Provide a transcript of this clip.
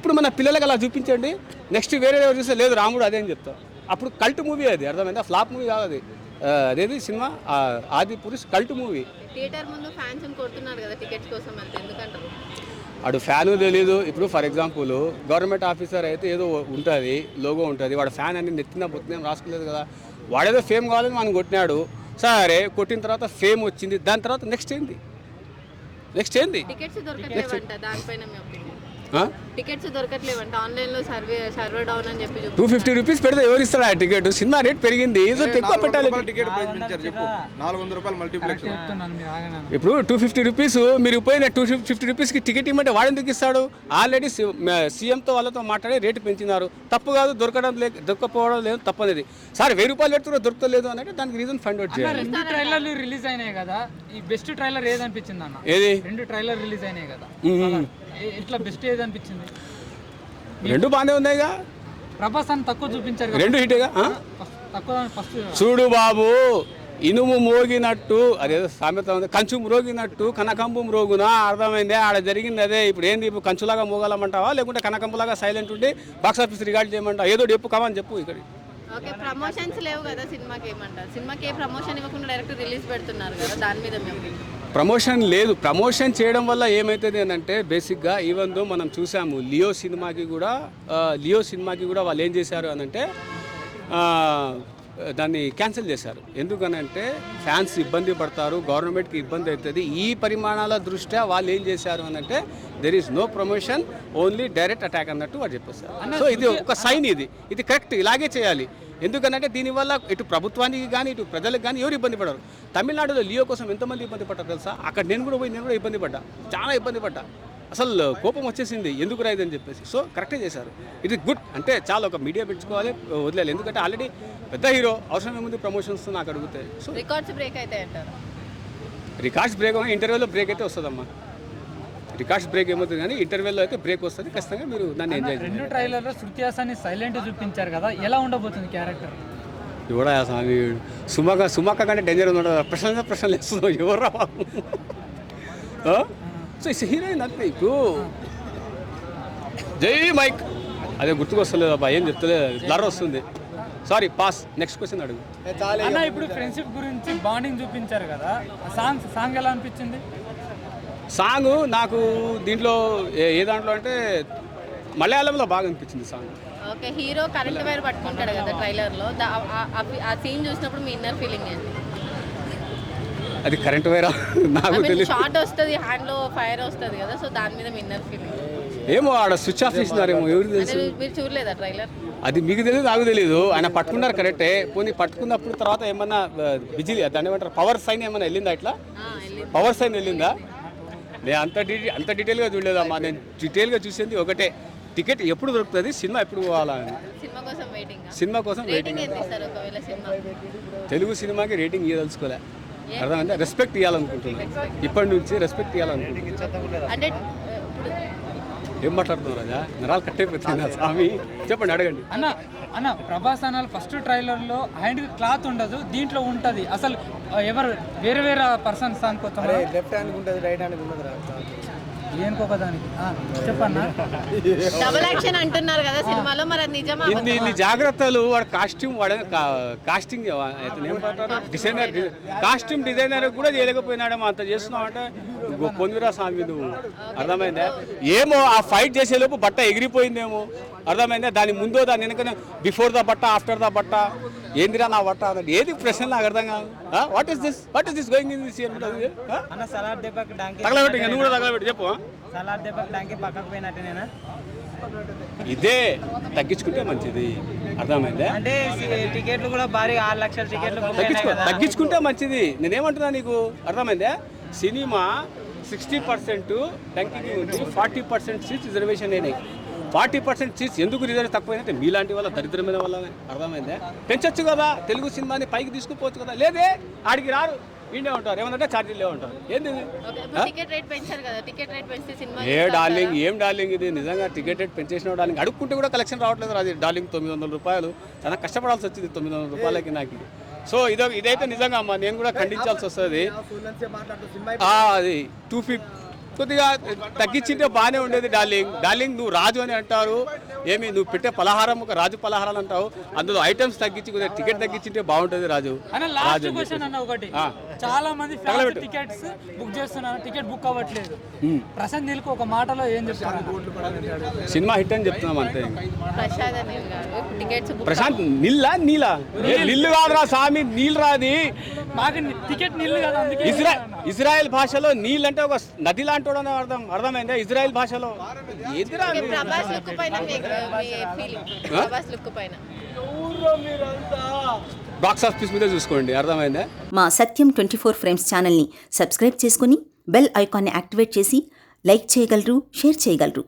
ఇప్పుడు మన పిల్లలకి అలా చూపించండి, నెక్స్ట్ వేరే ఎవరు చూస్తే లేదు రాముడు అదే అని చెప్తాం. అప్పుడు కల్ట్ మూవీ అది, అర్థమైందా? ఫ్లాప్ మూవీ కాదు అది. అదేది సినిమా ఆది పురుష్ కల్ట్ మూవీ. థియేటర్ ముందు ఫ్యాన్స్ కొడుతున్నారు కదా టికెట్స్ కోసం, అంటే ఎందుకంటారు? వాడు ఫ్యాను తెలీదు. ఇప్పుడు ఫర్ ఎగ్జాంపుల్ గవర్నమెంట్ ఆఫీసర్ అయితే ఏదో ఉంటుంది, లోగో ఉంటుంది, వాడు ఫ్యాన్ అని నెత్తిన బొత్తిన రాసుకోలేదు కదా. వాడేదో ఫేమ్ కావాలని మనం కొట్టినాడు, సరే కొట్టిన తర్వాత ఫేమ్ వచ్చింది, దాని తర్వాత నెక్స్ట్ ఏంది? టికెట్స్ దొరకట్లేవంట, దానిపైన మీ ఒపీనియన్? టికెట్స్ దొరకట్లేవంట, ఆన్లైన్లో సర్వర్ డౌన్ అని చెప్పి 250 రూపీస్ పెడితే ఎవరు ఇస్తారు ఆ టికెట్? సినిమా రేట్ పెరిగింది, ఎక్కువ పెట్టాలి. టికెట్ ప్రైస్ పెంచారు చెప్పు, 400 రూపాయలు మల్టీప్లెక్స్. ఇప్పుడు 250 రూపీస్ మీరు పోయిన 250 రూపీస్కి టికెట్ ఇవ్వమంటే వాడు ఎందుకు ఇస్తాడు? ఆల్రెడీ సీఎంతో వాళ్ళతో మాట్లాడి రేటు పెంచినారు, తప్పు కాదు. దొరకపోవడం లేదు తప్పనేది. సార్ 1000 రూపాయలు పెడుతున్నా దొరకలేదు అంటే దానికి రీజన్ ఫైండ్ అవుట్ చేయాలి. 2 ట్రైలర్లు రిలీజ్ అయినాయి కదా, ఈ బెస్ట్ ట్రైలర్ ఏదనిపించింది అన్న? ఏది? 2 ట్రైలర్ రిలీజ్ అయినాయి కదా, ఇట్లా బెస్ట్ ఏది అనిపించింది? 2 బాగానే ఉన్నాయిగా. ప్రభాస్ అని తక్కువ చూపించారు, 2 హిట్గా. తక్కువ ఫస్ట్ చూడు బాబు, ఇనుము మోగినట్టు అదేదో సామెత ఉంది, కంచు మ్రోగినట్టు కనకంబు మ్రోగునా, అర్థమైందే? ఆడ జరిగింది అదే. ఇప్పుడు ఏంది, ఇప్పుడు కంచులాగా మోగాలమంటావా లేకుంటే కనకంబులాగా సైలెంట్ ఉండి బాక్స్ ఆఫీస్ రికార్డ్ చేయమంటావా? ఏదో చెప్పు, కామని చెప్పు. ఇక్కడ ఓకే, ప్రమోషన్స్ లేవు కదా సినిమాకి, ఏమంటారు? సినిమాకి ఏ ప్రమోషన్ ఇవ్వకుండా డైరెక్ట్ రిలీజ్ పెడుతున్నారు కదా, దాని మీద మేము ప్రమోషన్ లేదు. ప్రమోషన్ చేయడం వల్ల ఏమవుతుంది అని అంటే, బేసిక్గా ఈవెన్ దో మనం చూసాము లియో సినిమాకి కూడా వాళ్ళు ఏం చేశారు అని అంటే దాన్ని క్యాన్సిల్ చేశారు. ఎందుకనంటే ఫ్యాన్స్ ఇబ్బంది పడతారు, గవర్నమెంట్కి ఇబ్బంది అవుతుంది. ఈ పరిమాణాల దృష్ట్యా వాళ్ళు ఏం చేశారు అని అంటే there is no promotion, only direct attack అన్నట్టు వాళ్ళు చెప్పేశారు. సో ఇది ఒక సైన్, ఇది కరెక్ట్, ఇలాగే చేయాలి. ఎందుకంటే దీనివల్ల ఇటు ప్రభుత్వానికి కానీ ఇటు ప్రజలకు కానీ ఎవరు ఇబ్బంది పడరు. తమిళనాడులో లియో కోసం ఎంతమంది ఇబ్బంది పడ్డారు తెలుసా? అక్కడ నేను కూడా ఇబ్బంది పడ్డా, చాలా ఇబ్బంది పడ్డా. అసలు కోపం వచ్చేసింది, ఎందుకు రాయిదని చెప్పేసి. సో కరెక్టే చేశారు, ఇది గుడ్. అంటే చాలా ఒక మీడియా పెంచుకోవాలి, వదిలేయాలి. ఎందుకంటే ఆల్రెడీ పెద్ద హీరో, అవసరం ఏముంది ప్రమోషన్స్ నాకు అడుగుతాయి. సో రికార్డ్స్ బ్రేక్ అయితే అంటారు. రికార్డ్స్ బ్రేక్ ఇంటర్వ్యూలో బ్రేక్ అయితే వస్తుందమ్మా. రికార్డ్స్ బ్రేక్ ఏమవుతుంది కానీ ఇంటర్వ్యూలో అయితే బ్రేక్ వస్తుంది ఖచ్చితంగా. మీరు దాన్ని ఎంజాయ్ చేయండి. 2 ట్రైలర్లో శృతి హాసన్ని సైలెంట్ చూపించారు కదా, ఎలా ఉండబోతుంది క్యారెక్టర్? ఎవడా స్వామి, సుమక్క కంటే డేంజర్ ఉండదు. ప్రశ్నలు వేస్తున్నావు, ఎవర్రా బాబు? సో ఇట్స్ హీరోయిన్ అంతే. ఇప్పుడు జై మైక్ అదే గుర్తుకొస్తలేదు అబ్బా, ఏం చెప్తలేదు, బ్లర్ వస్తుంది. Sorry, pass. నెక్స్ట్ క్వశ్చన్ అడుగు అన్న. ఇప్పుడు ఫ్రెండ్షిప్ గురించి బాండింగ్ చూపించారు కదా, సాంగ్ ఎలా అనిపించింది? సాంగ్ నాకు దీంట్లో ఏ దాంట్లో అంటే మలయాళంలో బాగా అనిపించింది song. Okay, hero current wire పట్టుకుంటాడు కదా ట్రైలర్లో, ఆ సీన్ చూసినప్పుడు మీ ఇన్నర్ ఫీలింగ్ ఏంటి? అది కరెంట్ వైరా నాకు తెలియదు. షార్ట్ వస్తుంది, హ్యాండ్లో ఫైర్ వస్తుంది కదా, సో దాని మీద మీ ఇన్నర్ ఫీలింగ్ ఏమో. ఆడ స్విచ్ ఆఫ్ చేసినారేమో, ఎవరికి తెలుసు? మీరు చూడలేదా ట్రైలర్? అది మీకు తెలియదు, నాకు తెలియదు. ఆయన పట్టుకున్నారు కరెక్టే, పోనీ పట్టుకున్నప్పుడు తర్వాత ఏమన్నా బిజిలీ దాన్ని ఏమంటారు, పవర్ సైన్ ఏమన్నా వెళ్ళిందా? ఇట్లా పవర్ సైన్ వెళ్ళిందా? నేను అంత డీటెయిల్గా చూడలేదమ్మా. నేను డీటెయిల్గా చూసింది ఒకటే, టికెట్ ఎప్పుడు దొరుకుతుంది, సినిమా ఎప్పుడు పోవాలని. సినిమా కోసం వెయిటింగ్. తెలుగు సినిమాకి రేటింగ్ ఇవ్వదలుచుకోలే, అర్థమైందా? రెస్పెక్ట్ ఇవ్వాలనుకుంటున్నాను, ఇప్పటి నుంచి రెస్పెక్ట్ ఇవ్వాలనుకుంటున్నాను. ఏం మాట్లాడుతున్నారు రాజా, నరాలు కట్టయిపోతుంది స్వామి. చెప్పండి, అడగండి. అన్న ప్రభాస్ అన్న ఫస్ట్ ట్రైలర్లో హ్యాండ్ క్లాత్ ఉండదు, దీంట్లో ఉంటుంది. అసలు ఎవరు వేరే పర్సన్స్ అనుకోవచ్చు, లెఫ్ట్ హ్యాండ్ ఉంటుంది, రైట్ హ్యాండ్ ఉండదు. దేనికొకదానికి చెప్పన్నా, డబుల్ యాక్షన్ అంటున్నారు కదా సినిమాలో, మరి అది నిజమా? ఇన్ని జాగ్రత్తలు. వాడు కాస్టింగ్ డిజైనర్, కాస్ట్యూమ్ డిజైనర్ కూడా చేయలేకపోయినాడేమో. అంత చేస్తున్నావు అంటే పొందిరా స్వామి నువ్వు, అర్థమైందా? ఏమో ఆ ఫైట్ చేసేలోపు బట్ట ఎగిరిపోయిందేమో, అర్థమైందా? దాని ముందో దాని వెనకనే బిఫోర్ ద బట్ట, ఆఫ్టర్ ద బట్ట, ఏందిరా నా బట్ట అన్నట్టు. ఏది ప్రశ్న నాకు అర్థం కాదు. What is this going in this year? తగలబెట్టి, నువ్వు కూడా తగలబెట్టి చెప్పు. ఇదే తగ్గించుకుంటే మంచిది, అర్థమైందా? అంటే టికెట్లు కూడా భారీ 6 లక్షల టికెట్లు తగ్గించుకుంటే మంచిది. నేనేమంటున్నా నీకు, అర్థమైందా? సినిమా 60% డంకింగ్ ఉంది, 40% సీట్స్ రిజర్వేషన్ అయినాయి. 40% సీట్స్ ఎందుకు రిజర్వ్ తక్కువైనట్టే మీలాంటి వాళ్ళ దరిద్రమైన వాళ్ళనే, అర్థమైందా? పెంచొచ్చు కదా, తెలుగు సినిమాని పైకి తీసుకుపోవచ్చు కదా. లేదే, ఆడికి రారు, వీడే ఉంటారు. ఏమన్నా ఛార్జీలే ఉంటారు. ఏంది ఏ డార్లింగ్, ఏం డార్లింగ్ ఇది? నిజంగా టికెట్ రేట్ పెంచేసిన డార్లింగ్. అడుక్కుంటే కూడా కలెక్షన్ రావట్లేదు. అది డార్లింగ్ 900 రూపాయలు, చాలా కష్టపడాల్సి వచ్చింది 900 రూపాయలకి నాకు. సో ఇదైతే నిజంగా అమ్మా, నేను కూడా ఖండించాల్సి వస్తుంది. అది కొద్దిగా తగ్గించింటే బాగానే ఉండేది డార్లింగ్ నువ్వు రాజు అని అంటారు, ఏమి నువ్వు పెట్టే పలహారం ఒక రాజు పలహారాలు అంటావు, అందులో ఐటమ్స్ తగ్గించి కొద్దిగా టికెట్ తగ్గించింటే బాగుంటుంది రాజు. అన్న లాస్ట్ క్వశ్చన్ అన్న ఒకటి, చాలా మంది ఫ్యాన్స్ టికెట్స్ బుక్ చేస్తున్నారు, టికెట్ బుక్ అవ్వట్లేదు. ప్రశాంత్ నీల్ ఒక మాటలో ఏం చెప్తారు? సినిమా హిట్ అని చెప్తున్నాం అంతే. ప్రసాద్ అనిల్ గారు టికెట్స్ బుక్ ప్రశాంత్ నీళ్ళ నీళ్ళు కాదురా స్వామి, నీళ్ళు రాది. మాకు టికెట్ నీళ్ళు కదా, అందుకే ఇజ్రాయెల్ భాషలో నీళ్ళు అంటే ఒక నది లాంటి అర్థమైందా ఇజ్రాయెల్ భాషలో? ఎదురా ప్రభాస్ లుక్ పైన మీ ఫీలింగ్, ప్రభాస్ లుక్ పైన బాక్స్ ఆఫీస్ మీద చూసుకోండి, అర్థమైందా? మా సత్యం 24 ఫ్రేమ్స్ ఛానల్ని సబ్స్క్రైబ్ చేసుకుని బెల్ ఐకాన్ని యాక్టివేట్ చేసి లైక్ చేయగలరు, షేర్ చేయగలరు.